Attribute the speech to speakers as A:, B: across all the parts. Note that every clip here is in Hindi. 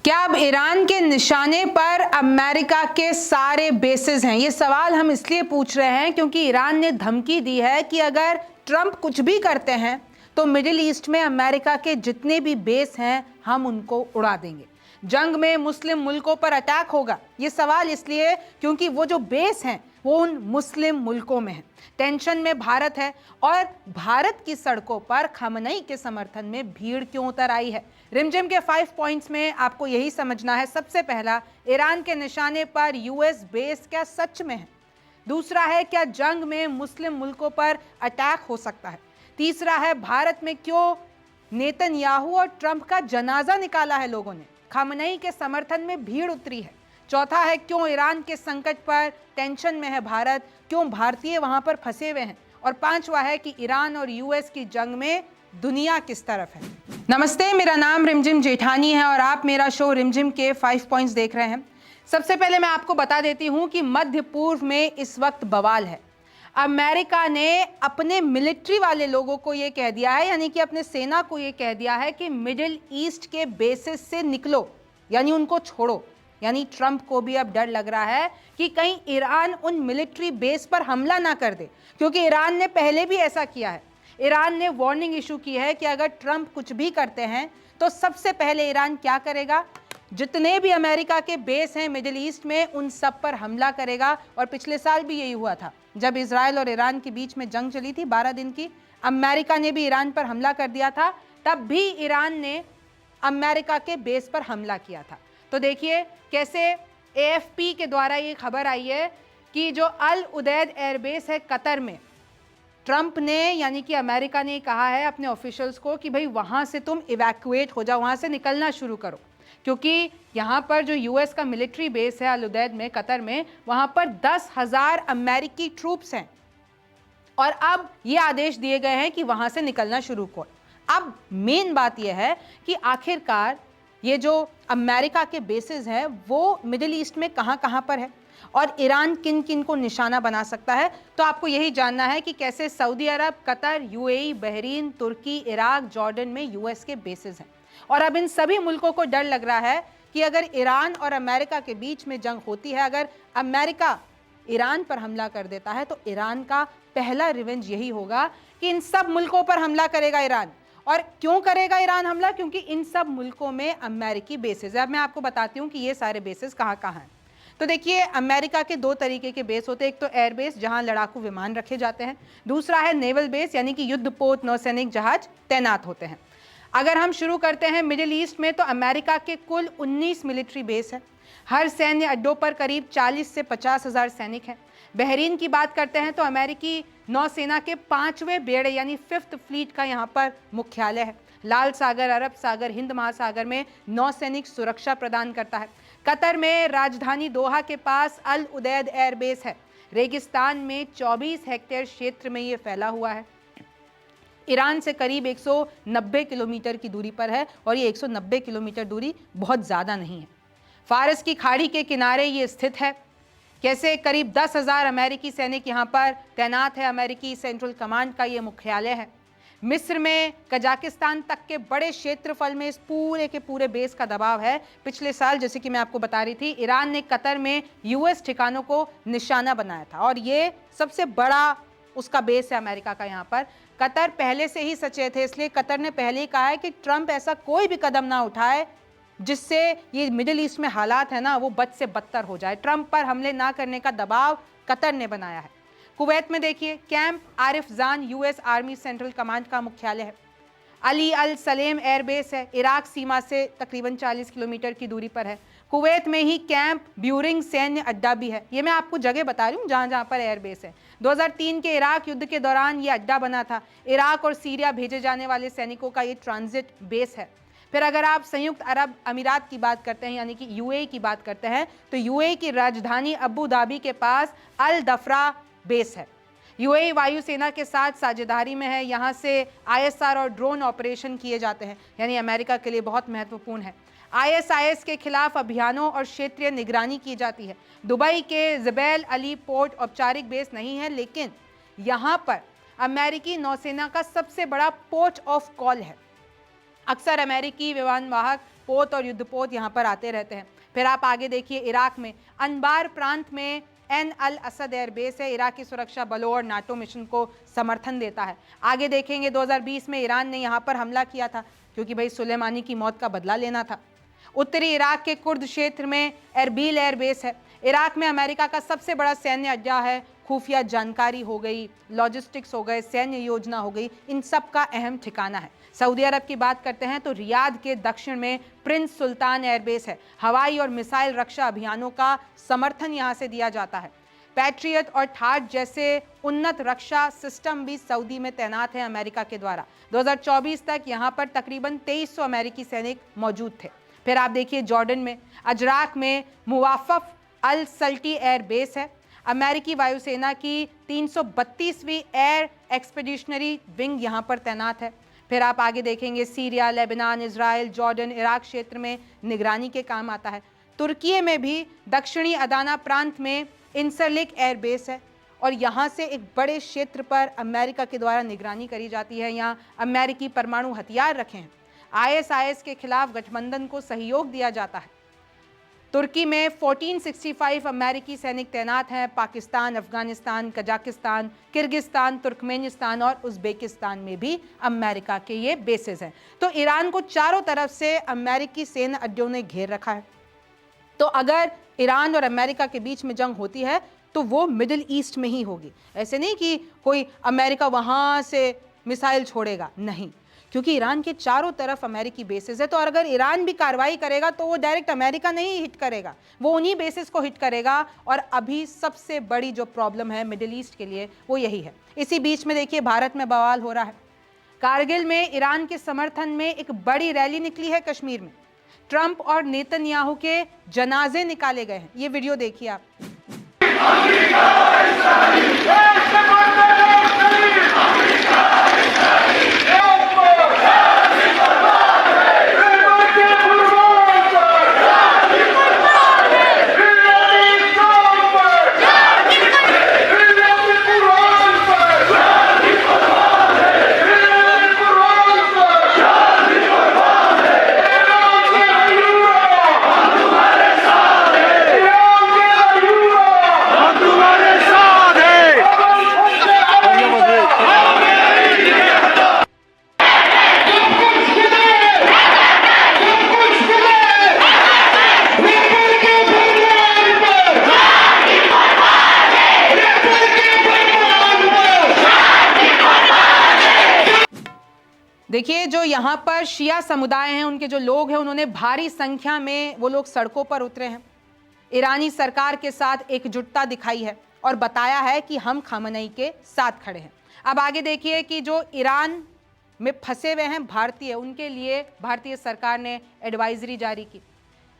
A: क्या अब ईरान के निशाने पर अमेरिका के सारे बेसेस हैं? ये सवाल हम इसलिए पूछ रहे हैं क्योंकि ईरान ने धमकी दी है कि अगर ट्रंप कुछ भी करते हैं तो मिडिल ईस्ट में अमेरिका के जितने भी बेस हैं हम उनको उड़ा देंगे। जंग में मुस्लिम मुल्कों पर अटैक होगा। ये सवाल इसलिए क्योंकि वो जो बेस हैं वो उन मुस्लिम मुल्कों में है। टेंशन में भारत है और भारत की सड़कों पर खamenei के समर्थन में भीड़ क्यों उतर आई है। रिमझिम के 5 पॉइंट्स में आपको यही समझना है। सबसे पहला, ईरान के निशाने पर यूएस बेस क्या सच में है? दूसरा है, क्या जंग में मुस्लिम मुल्कों पर अटैक हो सकता है? तीसरा है, भारत में क्यों नेतन्याहू और ट्रंप का जनाजा निकाला है लोगों ने? खamenei के समर्थन में भीड़ उतरी है। चौथा है, क्यों ईरान के संकट पर टेंशन में है भारत, क्यों भारतीय वहां पर फंसे हुए हैं? और पांचवा है कि ईरान और यूएस की जंग में दुनिया किस तरफ है। नमस्ते, मेरा नाम रिमझिम जेठानी है और आप मेरा शो रिमझिम के 5 पॉइंट्स देख रहे हैं। सबसे पहले मैं आपको बता देती हूं कि मध्य पूर्व में इस वक्त बवाल है। अमेरिका ने अपने मिलिट्री वाले लोगों को यह कह दिया है, यानी कि अपने सेना को यह कह दिया है कि मिडिल ईस्ट के बेसिस से निकलो, यानी उनको छोड़ो। यानी ट्रंप को भी अब डर लग रहा है कि कहीं ईरान उन मिलिट्री बेस पर हमला ना कर दे, क्योंकि ईरान ने पहले भी ऐसा किया है। ईरान ने वार्निंग इशू की है कि अगर ट्रंप कुछ भी करते हैं तो सबसे पहले ईरान क्या करेगा, जितने भी अमेरिका के बेस हैं मिडिल ईस्ट में उन सब पर हमला करेगा। और पिछले साल भी यही हुआ था, जब इजराइल और ईरान के बीच में जंग चली थी 12 दिन की, अमेरिका ने भी ईरान पर हमला कर दिया था। तब भी ईरान ने अमेरिका के बेस पर हमला किया था। तो देखिए कैसे एएफपी के द्वारा ये खबर आई है कि जो अल उदैद एयरबेस है कतर में, ट्रंप ने यानी कि अमेरिका ने कहा है अपने ऑफिशियल्स को कि भाई वहां से तुम इवैक्यूएट हो जाओ, वहां से निकलना शुरू करो, क्योंकि यहाँ पर जो यूएस का मिलिट्री बेस है अल उदैद में कतर में, वहां पर 10,000 अमेरिकी ट्रूप्स हैं और अब ये आदेश दिए गए हैं कि वहां से निकलना शुरू करो। अब मेन बात यह है कि आखिरकार ये जो अमेरिका के बेसिस हैं वो मिडिल ईस्ट में कहां कहां पर है और ईरान किन किन को निशाना बना सकता है। तो आपको यही जानना है कि कैसे सऊदी अरब, कतर, यूएई, बहरीन, तुर्की, इराक, जॉर्डन में यूएस के बेसिस हैं। और अब इन सभी मुल्कों को डर लग रहा है कि अगर ईरान और अमेरिका के बीच में जंग होती है, अगर अमेरिका ईरान पर हमला कर देता है तो ईरान का पहला रिवेंज यही होगा कि इन सब मुल्कों पर हमला करेगा ईरान। और क्यों करेगा ईरान हमला? क्योंकि इन सब मुल्कों में अमेरिकी बेसिस है। अब मैं आपको बताती हूँ कि ये सारे बेसिस कहाँ कहाँ हैं। तो देखिए, अमेरिका के 2 तरीके के बेस होते हैं। एक तो एयर बेस जहाँ लड़ाकू विमान रखे जाते हैं, दूसरा है नेवल बेस यानी कि युद्धपोत नौसैनिक जहाज तैनात होते हैं। अगर हम शुरू करते हैं मिडिल ईस्ट में, तो अमेरिका के कुल 19 मिलिट्री बेस है। हर सैन्य अड्डों पर करीब 40 से 50,000 सैनिक हैं। बहरीन की बात करते हैं तो अमेरिकी नौसेना के 5वें बेड़े यानी 5th फ्लीट का यहाँ पर मुख्यालय है। लाल सागर, अरब सागर, हिंद महासागर में नौसैनिक सुरक्षा प्रदान करता है। कतर में राजधानी दोहा के पास अल उदैद एयरबेस है। रेगिस्तान में 24 हेक्टेयर क्षेत्र में ये फैला हुआ है। ईरान से करीब 190 किलोमीटर की दूरी पर है और ये 190 किलोमीटर दूरी बहुत ज़्यादा नहीं है। फारस की खाड़ी के किनारे ये स्थित है। कैसे करीब 10,000 अमेरिकी सैनिक यहाँ पर तैनात है। अमेरिकी सेंट्रल कमांड का ये मुख्यालय है। मिस्र में कजाकिस्तान तक के बड़े क्षेत्रफल में इस पूरे के पूरे बेस का दबाव है। पिछले साल, जैसे कि मैं आपको बता रही थी, ईरान ने कतर में यूएस ठिकानों को निशाना बनाया था और ये सबसे बड़ा उसका बेस है अमेरिका का। यहाँ पर कतर पहले से ही सचेत है, इसलिए कतर ने पहले ही कहा है कि ट्रंप ऐसा कोई भी कदम ना उठाए जिससे ये मिडिल ईस्ट में हालात है ना वो बद से बदतर हो जाए। ट्रंप पर हमले ना करने का दबाव कतर ने बनाया है। कुवैत में देखिए, कैंप आरिफ जान यूएस आर्मी सेंट्रल कमांड का मुख्यालय है। अली अल सलेम एयरबेस है, इराक सीमा से तकरीबन 40 किलोमीटर की दूरी पर है। कुवैत में ही कैंप ब्यूरिंग सैन्य अड्डा भी है। ये मैं आपको जगह बता रही हूँ जहाँ जहाँ पर एयरबेस है। 2003 के इराक युद्ध के दौरान ये अड्डा बना था। इराक और सीरिया भेजे जाने वाले सैनिकों का ये ट्रांजिट बेस है। फिर अगर आप संयुक्त अरब अमीरात की बात करते हैं यानी कि यूएई की बात करते हैं, तो यूएई की राजधानी अबू धाबी के पास अल दफरा बेस है। यूएई वायुसेना के साथ साझेदारी में है। यहाँ से आईएसआर और ड्रोन ऑपरेशन किए जाते हैं, यानी अमेरिका के लिए बहुत महत्वपूर्ण है। आईएसआईएस के खिलाफ अभियानों और क्षेत्रीय निगरानी की जाती है। दुबई के जबैल अली पोर्ट औपचारिक बेस नहीं है, लेकिन यहाँ पर अमेरिकी नौसेना का सबसे बड़ा पोर्ट ऑफ कॉल है। अक्सर अमेरिकी विमान वाहक पोत और युद्धपोत यहाँ पर आते रहते हैं। फिर आप आगे देखिए, इराक में अनबार प्रांत में एन अल असद एयरबेस है, इराकी सुरक्षा बलों और नाटो मिशन को समर्थन देता है। आगे देखेंगे 2020 में ईरान ने यहाँ पर हमला किया था क्योंकि भाई सुलेमानी की मौत का बदला लेना था। उत्तरी इराक के कुर्द क्षेत्र में एरबिल एयरबेस है। इराक में अमेरिका का सबसे बड़ा सैन्य अड्डा है। खुफिया जानकारी हो गई, लॉजिस्टिक्स हो गए, सैन्य योजना हो गई, इन सब का अहम ठिकाना है। सऊदी अरब की बात करते हैं तो रियाद के दक्षिण में प्रिंस सुल्तान एयरबेस है। हवाई और मिसाइल रक्षा अभियानों का समर्थन यहां से दिया जाता है। पैट्रियट और ठाट जैसे उन्नत रक्षा सिस्टम भी सऊदी में तैनात हैं अमेरिका के द्वारा। 2024 तक यहां पर तकरीबन 2300 अमेरिकी सैनिक मौजूद थे। फिर आप देखिए, जॉर्डन में अजराक में मुवाफ़फ़ अल सल्टी एयरबेस है। अमेरिकी वायुसेना की 332वीं एयर एक्सपेडिशनरी विंग यहां पर तैनात है। फिर आप आगे देखेंगे, Syria, Lebanon, Israel, Jordan, Iraq क्षेत्र में निगरानी के काम आता है। तुर्की में भी दक्षिणी अदाना प्रांत में इंसरलिक एयरबेस है और यहाँ से एक बड़े क्षेत्र पर अमेरिका के द्वारा निगरानी करी जाती है। यहाँ अमेरिकी परमाणु हथियार रखे हैं। ISIS के खिलाफ गठबंधन को सहयोग दिया जाता है। तुर्की में 1465 अमेरिकी सैनिक तैनात हैं। Pakistan, Afghanistan, Kazakhstan, Kyrgyzstan, Turkmenistan और उज़्बेकिस्तान में भी अमेरिका के ये बेसेस हैं। तो ईरान को चारों तरफ से अमेरिकी सैन्य अड्डों ने घेर रखा है। तो अगर ईरान और अमेरिका के बीच में जंग होती है तो वो मिडिल ईस्ट में ही होगी। ऐसे नहीं कि कोई अमेरिका वहाँ से मिसाइल छोड़ेगा, नहीं, क्योंकि ईरान के चारों तरफ अमेरिकी बेसेस है। तो अगर ईरान भी कार्रवाई करेगा तो वो डायरेक्ट अमेरिका नहीं हिट करेगा, वो उन्हीं बेसेस को हिट करेगा। और अभी सबसे बड़ी जो प्रॉब्लम है मिडिल ईस्ट के लिए वो यही है। इसी बीच में देखिए, भारत में बवाल हो रहा है। कारगिल में ईरान के समर्थन में एक बड़ी रैली निकली है। कश्मीर में ट्रंप और नेतन्याहू के जनाजे निकाले गए हैं। ये वीडियो देखिए आप। देखिए, जो यहाँ पर शिया समुदाय हैं, उनके जो लोग हैं, उन्होंने भारी संख्या में वो लोग सड़कों पर उतरे हैं। ईरानी सरकार के साथ एकजुटता दिखाई है और बताया है कि हम खामनेई के साथ खड़े हैं। अब आगे देखिए कि जो ईरान में फंसे हुए हैं भारतीय, उनके लिए भारतीय सरकार ने एडवाइजरी जारी की।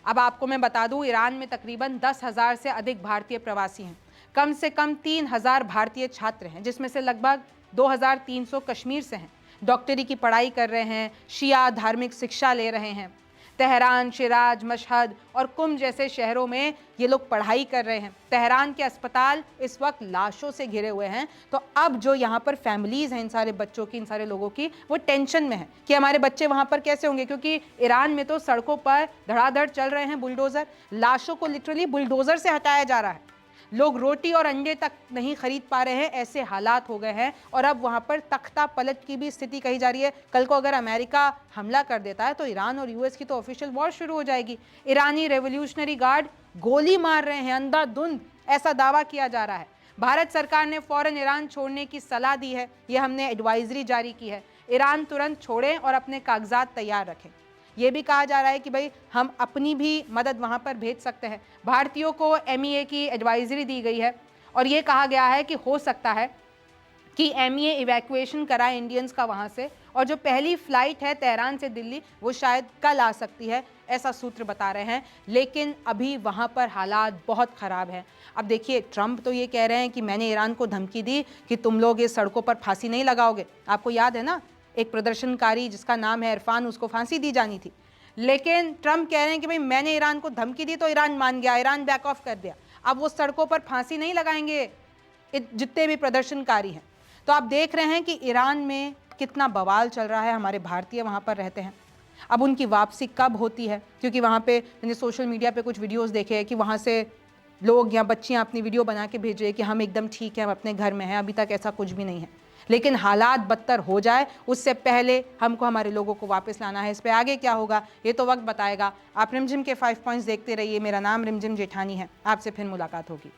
A: अब आपको मैं बता दूं, ईरान में तकरीबन 10,000 से अधिक भारतीय प्रवासी हैं। कम से कम 3,000 भारतीय छात्र हैं, जिसमें से लगभग 2,300 कश्मीर से हैं। डॉक्टरी की पढ़ाई कर रहे हैं, शिया धार्मिक शिक्षा ले रहे हैं। तेहरान, शिराज, मशहद और कुम जैसे शहरों में ये लोग पढ़ाई कर रहे हैं। तेहरान के अस्पताल इस वक्त लाशों से घिरे हुए हैं। तो अब जो यहाँ पर फैमिलीज़ हैं इन सारे बच्चों की, इन सारे लोगों की, वो टेंशन में है कि हमारे बच्चे वहाँ पर कैसे होंगे, क्योंकि ईरान में तो सड़कों पर धड़ाधड़ चल रहे हैं बुलडोज़र। लाशों को लिटरली बुलडोज़र से हटाया जा रहा है। लोग रोटी और अंडे तक नहीं खरीद पा रहे हैं, ऐसे हालात हो गए हैं। और अब वहाँ पर तख्ता पलट की भी स्थिति कही जा रही है। कल को अगर अमेरिका हमला कर देता है तो ईरान और यूएस की तो ऑफिशियल वॉर शुरू हो जाएगी। ईरानी रेवोल्यूशनरी गार्ड गोली मार रहे हैं अंधाधुंध, ऐसा दावा किया जा रहा है। भारत सरकार ने फौरन ईरान छोड़ने की सलाह दी है। ये हमने एडवाइजरी जारी की है, ईरान तुरंत छोड़ें और अपने कागजात तैयार रखें। ये भी कहा जा रहा है कि भाई हम अपनी भी मदद वहाँ पर भेज सकते हैं। भारतीयों को MEA की एडवाइजरी दी गई है और ये कहा गया है कि हो सकता है कि MEA इवैक्यूएशन कराए इंडियंस का वहाँ से, और जो पहली फ़्लाइट है तेहरान से दिल्ली वो शायद कल आ सकती है, ऐसा सूत्र बता रहे हैं। लेकिन अभी वहाँ पर हालात बहुत ख़राब हैं। अब देखिए, ट्रंप तो ये कह रहे हैं कि मैंने ईरान को धमकी दी कि तुम लोग इस सड़कों पर फांसी नहीं लगाओगे। आपको याद है ना, एक प्रदर्शनकारी जिसका नाम है इरफान, उसको फांसी दी जानी थी। लेकिन ट्रंप कह रहे हैं कि भाई मैंने ईरान को धमकी दी तो ईरान मान गया, ईरान बैक ऑफ कर दिया। अब वो सड़कों पर फांसी नहीं लगाएंगे जितने भी प्रदर्शनकारी हैं। तो आप देख रहे हैं कि ईरान में कितना बवाल चल रहा है। हमारे भारतीय वहाँ पर रहते हैं। अब उनकी वापसी कब होती है, क्योंकि वहाँ पे मैंने सोशल मीडिया पे कुछ वीडियोस देखे हैं कि वहाँ से लोग या बच्चियाँ अपनी वीडियो बना के भेज रहे हैं कि हम एकदम ठीक हैं, हम अपने घर में हैं। अभी तक ऐसा कुछ भी नहीं है, लेकिन हालात बदतर हो जाए उससे पहले हमको हमारे लोगों को वापस लाना है। इस पर आगे क्या होगा ये तो वक्त बताएगा। आप रिमझिम के 5 पॉइंट्स देखते रहिए। मेरा नाम रिमझिम जेठानी है, आपसे फिर मुलाकात होगी।